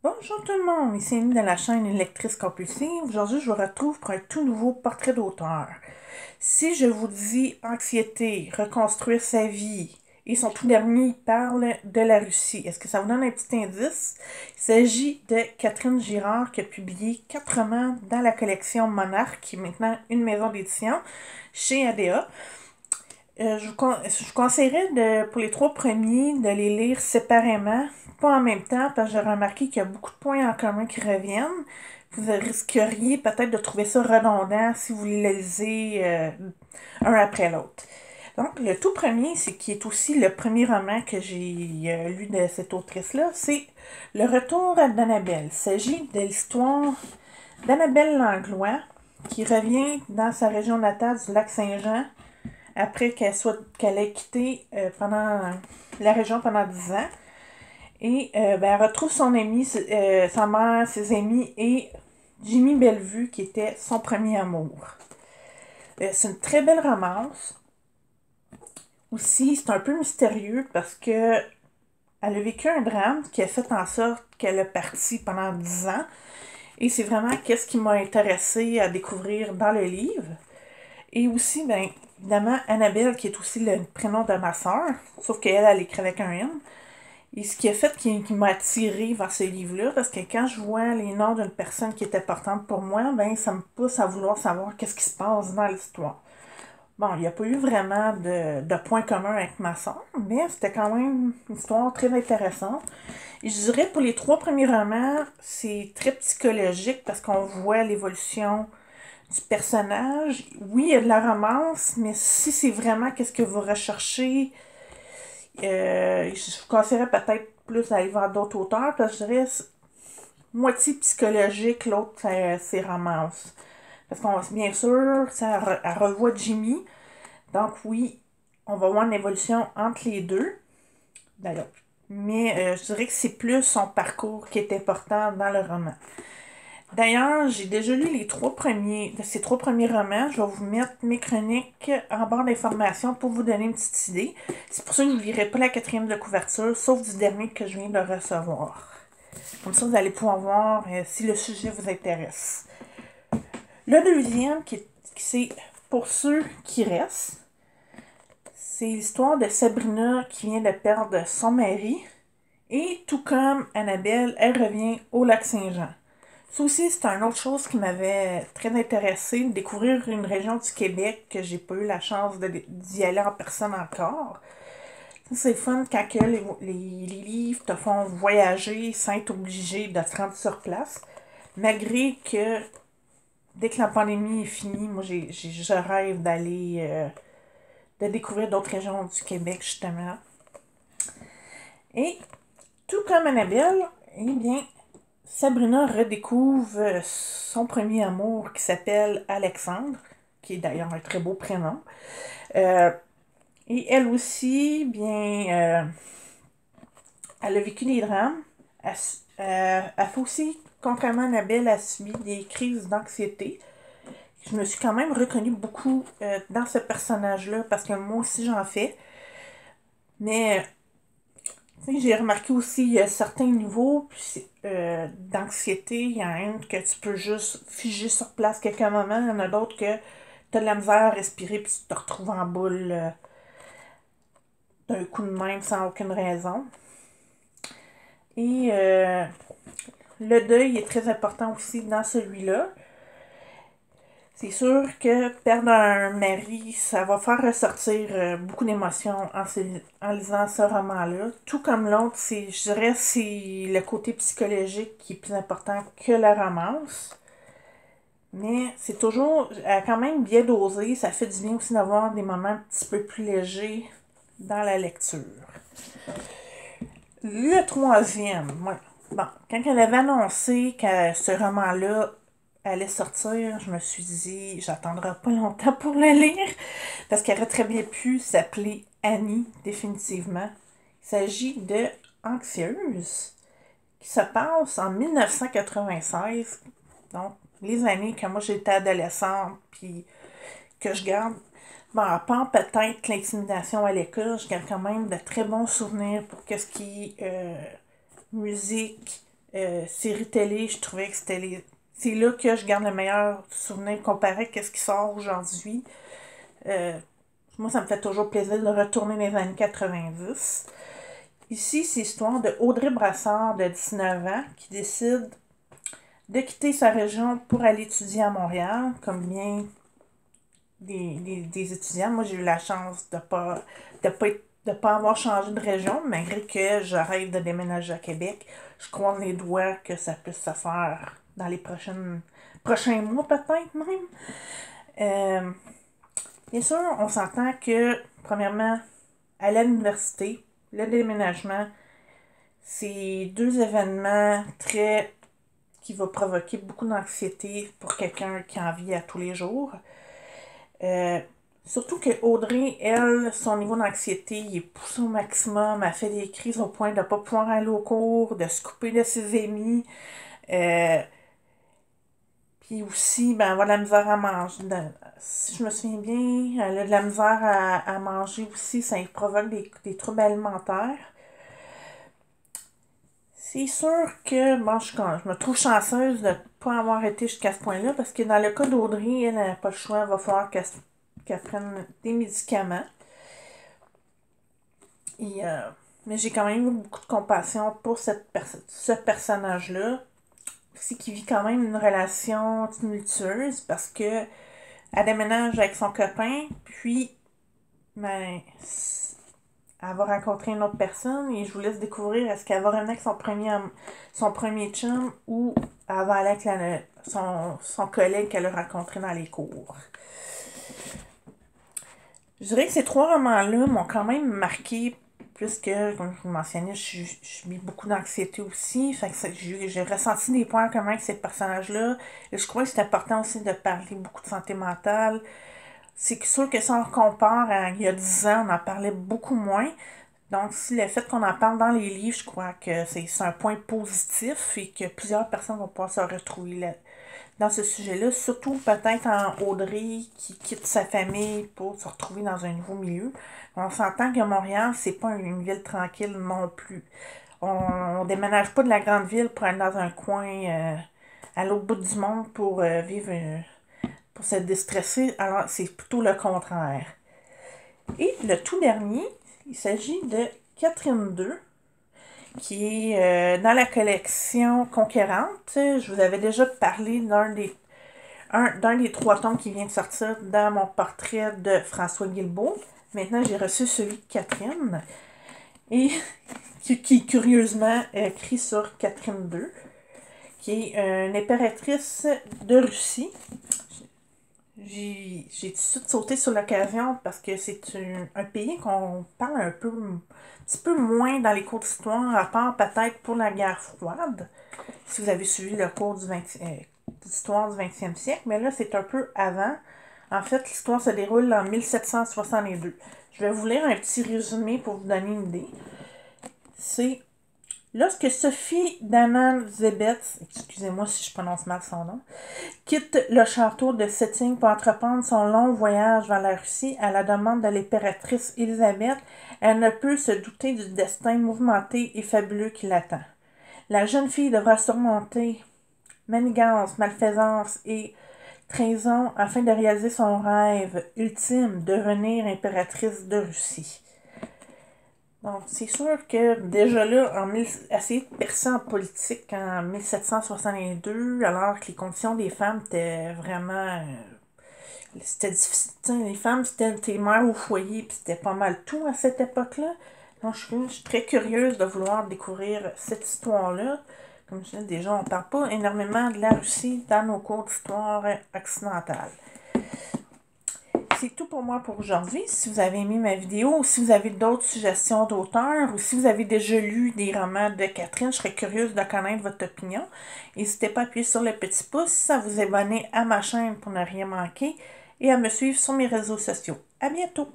Bonjour tout le monde, ici Annie de la chaîne Lectrice Compulsive. Aujourd'hui, je vous retrouve pour un tout nouveau portrait d'auteur. Si je vous dis anxiété, reconstruire sa vie, et son tout dernier, il parle de la Russie. Est-ce que ça vous donne un petit indice? Il s'agit de Catherine Girard qui a publié 4 romans dans la collection Monarque, qui est maintenant une maison d'édition chez ADA. Je vous conseillerais pour les 3 premiers de les lire séparément, pas en même temps, parce que j'ai remarqué qu'il y a beaucoup de points en commun qui reviennent. Vous risqueriez peut-être de trouver ça redondant si vous les lisez un après l'autre. Donc, le tout premier, c'est qui est aussi le premier roman que j'ai lu de cette autrice-là, c'est Le retour d'Annabelle. Il s'agit de l'histoire d'Annabelle Langlois qui revient dans sa région natale du lac Saint-Jean après qu'elle ait quitté pendant la région pendant 10 ans. Et elle retrouve son ami, sa mère, ses amis et Jimmy Bellevue, qui était son premier amour. C'est une très belle romance. Aussi, c'est un peu mystérieux parce que elle a vécu un drame qui a fait en sorte qu'elle a parti pendant 10 ans. Et c'est vraiment qu'est-ce qui m'a intéressée à découvrir dans le livre. Et aussi, bien, évidemment, Annabelle, qui est aussi le prénom de ma soeur, sauf qu'elle, elle écrit avec un N. Et ce qui a fait qui m'a attirée vers ce livre-là, parce que quand je vois les noms d'une personne qui est importante pour moi, ben ça me pousse à vouloir savoir qu'est-ce qui se passe dans l'histoire. Bon, il n'y a pas eu vraiment de point commun avec ma soeur, mais c'était quand même une histoire très intéressante. Et je dirais pour les 3 premiers romans, c'est très psychologique parce qu'on voit l'évolution du personnage. Oui, il y a de la romance, mais si c'est vraiment qu'est-ce que vous recherchez, je vous conseillerais peut-être plus d'aller vers d'autres auteurs, parce que je dirais moitié psychologique, l'autre c'est romance. Parce qu'on bien sûr, elle revoit Jimmy. Donc oui, on va voir une évolution entre les deux. D'ailleurs. Mais je dirais que c'est plus son parcours qui est important dans le roman. D'ailleurs, j'ai déjà lu ces 3 premiers romans. Je vais vous mettre mes chroniques en barre d'informations pour vous donner une petite idée. C'est pour ça que je ne lirai pas la 4e de couverture, sauf du dernier que je viens de recevoir. Comme ça, vous allez pouvoir voir si le sujet vous intéresse. Le deuxième, c'est pour ceux qui restent, c'est l'histoire de Sabrina qui vient de perdre son mari. Et tout comme Annabelle, elle revient au lac Saint-Jean. Ça aussi, c'est une autre chose qui m'avait très intéressée, de découvrir une région du Québec que j'ai pas eu la chance d'y aller en personne encore. C'est fun quand que les livres te font voyager sans être obligé de te rendre sur place. Malgré que dès que la pandémie est finie, moi je rêve de découvrir d'autres régions du Québec justement. Et tout comme Annabelle, eh bien, Sabrina redécouvre son premier amour qui s'appelle Alexandre, qui est d'ailleurs un très beau prénom. Euh, et elle aussi, bien, elle a vécu des drames. Elle fait aussi, contrairement à Annabelle, elle a subi des crises d'anxiété. Je me suis quand même reconnue beaucoup dans ce personnage-là parce que moi aussi j'en fais. Mais j'ai remarqué aussi il y a certains niveaux d'anxiété. Il y en a une que tu peux juste figer sur place quelques moments. Il y en a d'autres que tu as de la misère à respirer puis tu te retrouves en boule d'un coup de même sans aucune raison. Et le deuil est très important aussi dans celui-là. C'est sûr que perdre un mari, ça va faire ressortir beaucoup d'émotions en lisant ce roman-là. Tout comme l'autre, je dirais, c'est le côté psychologique qui est plus important que la romance. Mais c'est toujours quand même bien dosé. Ça fait du bien aussi d'avoir des moments un petit peu plus légers dans la lecture. Le troisième, ouais. Bon, quand elle avait annoncé que ce roman-là allait sortir, je me suis dit, j'attendrai pas longtemps pour le lire, parce qu'elle aurait très bien pu s'appeler Annie, définitivement. Il s'agit de Anxieuse, qui se passe en 1996, donc les années que moi j'étais adolescente, puis que je garde, bon, à part peut-être l'intimidation à l'école, je garde quand même de très bons souvenirs pour qu'est-ce qui est musique, séries télé, je trouvais que c'est là que je garde le meilleur souvenir comparé à ce qui sort aujourd'hui. Moi, ça me fait toujours plaisir de retourner dans les années 90. Ici, c'est l'histoire de Audrey Brassard, de 19 ans, qui décide de quitter sa région pour aller étudier à Montréal, comme bien des étudiants. Moi, j'ai eu la chance de pas avoir changé de région, malgré que je rêve de déménager à Québec. Je croise les doigts que ça puisse se faire dans les prochains mois, peut-être même. Bien sûr, on s'entend que, premièrement, à l'université, le déménagement, c'est deux événements qui vont provoquer beaucoup d'anxiété pour quelqu'un qui en vit à tous les jours. Surtout que Audrey, elle, son niveau d'anxiété, il est poussé au maximum. Elle fait des crises au point de ne pas pouvoir aller au cours, de se couper de ses amis. Puis aussi, ben, avoir de la misère à manger. Si je me souviens bien, elle a de la misère à manger aussi. Ça lui provoque des troubles alimentaires. C'est sûr que bon, je me trouve chanceuse de ne pas avoir été jusqu'à ce point-là, parce que dans le cas d'Audrey, elle n'a pas le choix, il va falloir qu'elle prenne des médicaments. Et, mais j'ai quand même eu beaucoup de compassion pour ce personnage-là, aussi qui vit quand même une relation tumultueuse, parce que elle déménage avec son copain, puis ben, elle va rencontrer une autre personne et je vous laisse découvrir est-ce qu'elle va revenir avec son premier chum ou elle va aller avec son collègue qu'elle a rencontré dans les cours. Je dirais que ces trois romans-là m'ont quand même marqué, puisque, comme je vous le mentionnais, je mis beaucoup d'anxiété aussi. Fait que j'ai ressenti des points communs avec ces personnages-là. Et je crois que c'est important aussi de parler beaucoup de santé mentale. C'est sûr que si on compare à il y a 10 ans, on en parlait beaucoup moins. Donc, si le fait qu'on en parle dans les livres, je crois que c'est un point positif et que plusieurs personnes vont pouvoir se retrouver dans ce sujet-là. Surtout peut-être en Audrey qui quitte sa famille pour se retrouver dans un nouveau milieu. On s'entend que Montréal, c'est pas une ville tranquille non plus. On déménage pas de la grande ville pour aller dans un coin à l'autre bout du monde pour vivre, pour se déstresser. Alors, c'est plutôt le contraire. Et le tout dernier, il s'agit de Catherine II, qui est dans la collection Conquérante. Je vous avais déjà parlé d'un des 3 tomes qui vient de sortir dans mon portrait de François Guilbeault. Maintenant, j'ai reçu celui de Catherine, et qui curieusement écrit sur Catherine II, qui est une impératrice de Russie. J'ai tout de suite sauté sur l'occasion parce que c'est un pays qu'on parle un petit peu moins dans les cours d'histoire, à part peut-être pour la guerre froide, si vous avez suivi le cours d'histoire du 20e siècle, mais là c'est un peu avant. En fait, l'histoire se déroule en 1762. Je vais vous lire un petit résumé pour vous donner une idée. C'est lorsque Sophie Dana-Zebets, excusez-moi si je prononce mal son nom, quitte le château de Setting pour entreprendre son long voyage vers la Russie à la demande de l'impératrice Élisabeth, elle ne peut se douter du destin mouvementé et fabuleux qui l'attend. La jeune fille devra surmonter manigance, malfaisance et trahison afin de réaliser son rêve ultime, devenir impératrice de Russie. Donc, c'est sûr que déjà là, essayer de percer en politique en 1762, alors que les conditions des femmes étaient vraiment... c'était difficile. Les femmes, c'était mères au foyer, puis c'était pas mal tout à cette époque-là. Donc, je suis très curieuse de vouloir découvrir cette histoire-là. Comme je disais, déjà, on ne parle pas énormément de la Russie dans nos cours d'histoire occidentale. C'est tout pour moi pour aujourd'hui. Si vous avez aimé ma vidéo, ou si vous avez d'autres suggestions d'auteurs, ou si vous avez déjà lu des romans de Catherine, je serais curieuse de connaître votre opinion. N'hésitez pas à appuyer sur le petit pouce, à vous abonner à ma chaîne pour ne rien manquer et à me suivre sur mes réseaux sociaux. À bientôt!